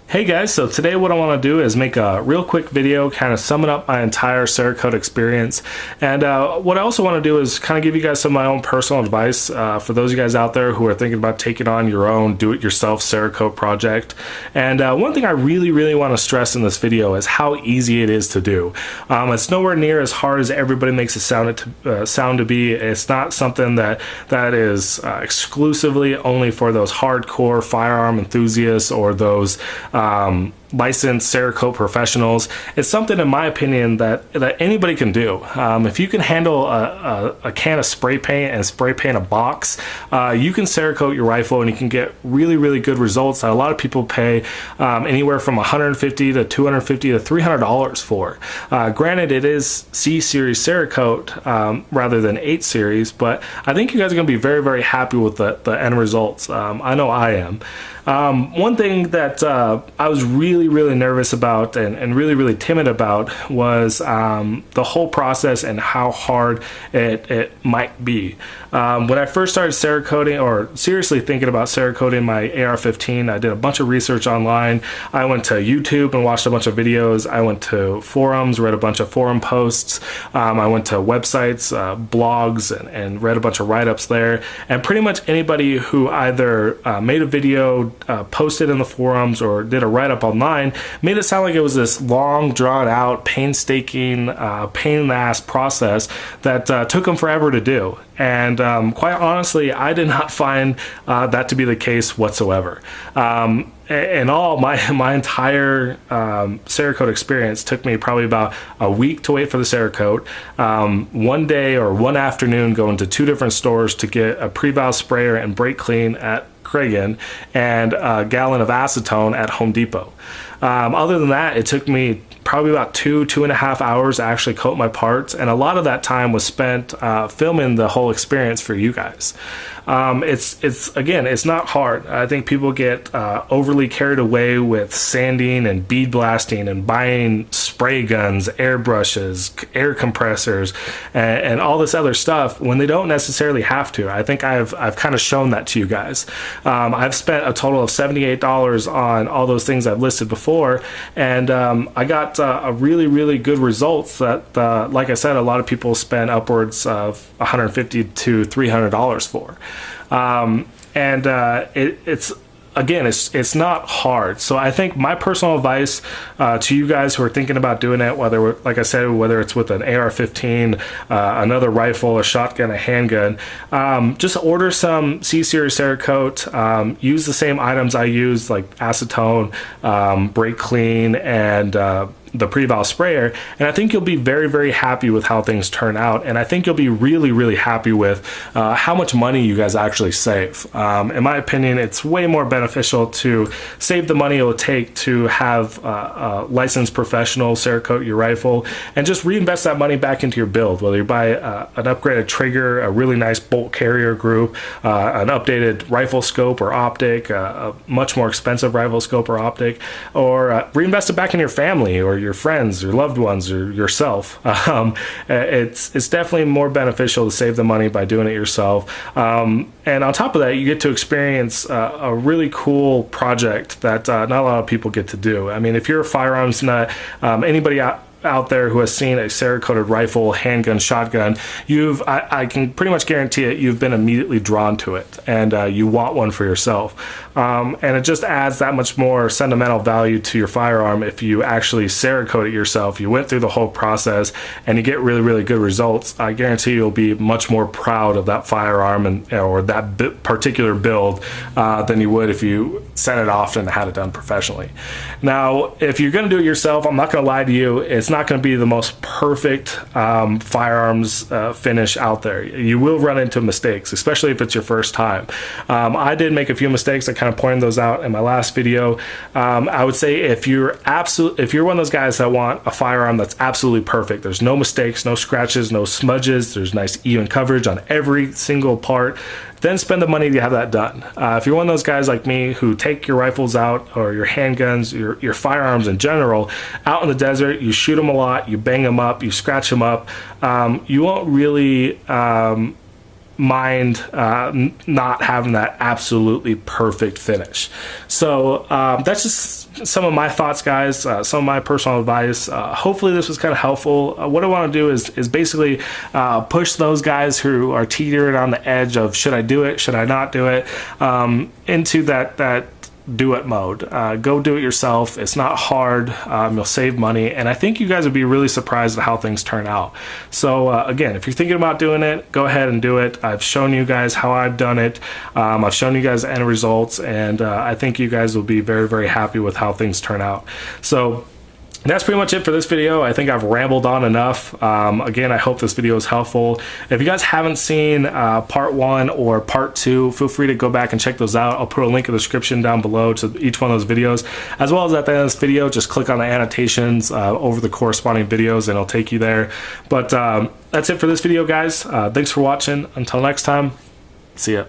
Hey guys, so today what I want to do is make a real quick video kind of summing up my entire Cerakote experience. And what I also want to do is kind of give you guys some of my own personal advice for those of you guys out there who are thinking about taking on your own do-it-yourself Cerakote project. And one thing I really want to stress in this video is how easy it is to do. It's nowhere near as hard as everybody makes it sound to be. It's not something that is exclusively only for those hardcore firearm enthusiasts or those licensed Cerakote professionals. It's something, in my opinion, that anybody can do. If you can handle a can of spray paint and spray paint a box, you can Cerakote your rifle and you can get really good results that a lot of people pay anywhere from $150 to $250 to $300 for. Granted, it is C series Cerakote rather than 8 series, but I think you guys are going to be very happy with the end results. I know I am. One thing that I was really nervous about and really timid about was the whole process and how hard it might be. When I first started Cerakoting, or seriously thinking about Cerakoting my AR-15, I did a bunch of research online. I went to YouTube and watched a bunch of videos. I went to forums, read a bunch of forum posts. I went to websites, blogs, and read a bunch of write-ups there. And pretty much anybody who either made a video, posted in the forums, or did a write-up online made it sound like it was this long, drawn-out, painstaking, pain-in-the-ass process that took them forever to do. And quite honestly, I did not find that to be the case whatsoever. In all, my entire Cerakote experience took me probably about a week to wait for the Cerakote. One day or one afternoon going to 2 different stores to get a pre-val sprayer and brake clean at Cragen and a gallon of acetone at Home Depot. Other than that, it took me probably about 2.5 hours to actually coat my parts, and a lot of that time was spent filming the whole experience for you guys. It's not hard. I think people get overly carried away with sanding and bead blasting and buying spray guns, airbrushes, air compressors, and all this other stuff when they don't necessarily have to. I think I've kind of shown that to you guys. I've spent a total of $78 on all those things I've listed before, and I got a really good results that, like I said, a lot of people spend upwards of $150 to $300 for. It's not hard. So I think my personal advice to you guys who are thinking about doing it, whether, like I said, whether it's with an AR-15, another rifle, a shotgun, a handgun, just order some C-Series Cerakote. Use the same items I use, like acetone, brake clean, and the pre-val sprayer, and I think you'll be very happy with how things turn out, and I think you'll be really happy with how much money you guys actually save. In my opinion, it's way more beneficial to save the money it will take to have a licensed professional Cerakote your rifle and just reinvest that money back into your build, whether you buy an upgraded trigger, a really nice bolt carrier group, an updated rifle scope or optic, a much more expensive rifle scope or optic, or reinvest it back in your family or your friends, your loved ones, or yourself. It's definitely more beneficial to save the money by doing it yourself. And on top of that, you get to experience a really cool project that not a lot of people get to do. I mean, if you're a firearms nut, anybody out there who has seen a Cerakoted rifle, handgun, shotgun, I can pretty much guarantee it, you've been immediately drawn to it, and you want one for yourself. And it just adds that much more sentimental value to your firearm if you actually Cerakote it yourself. You went through the whole process and you get really good results. I guarantee you'll be much more proud of that firearm or that particular build than you would if you sent it off and had it done professionally. Now, if you're going to do it yourself, I'm not going to lie to you, it's not going to be the most perfect firearms finish out there. You will run into mistakes, especially if it's your first time. I did make a few mistakes. I kind of pointed those out in my last video. I would say if you're one of those guys that want a firearm that's absolutely perfect, there's no mistakes, no scratches, no smudges, there's nice even coverage on every single part, then spend the money to have that done. If you're one of those guys like me who take your rifles out, or your handguns, your firearms in general, out in the desert, you shoot them a lot, you bang them up, you scratch them up, you won't really mind not having that absolutely perfect finish. So that's just some of my thoughts, guys, some of my personal advice. Hopefully this was kind of helpful. What I want to do is basically push those guys who are teetering on the edge of should I do it, should I not do it, into that do it mode. Go do it yourself. It's not hard. You'll save money, and I think you guys would be really surprised at how things turn out. So again, if you're thinking about doing it, go ahead and do it. I've shown you guys how I've done it. I've shown you guys the end results, and I think you guys will be very, very happy with how things turn out. So that's pretty much it for this video. I think I've rambled on enough. Again, I hope this video is helpful. If you guys haven't seen part 1 or part 2, feel free to go back and check those out. I'll put a link in the description down below to each one of those videos, as well as at the end of this video, just click on the annotations over the corresponding videos and it'll take you there. But that's it for this video, guys. Thanks for watching. Until next time, see ya.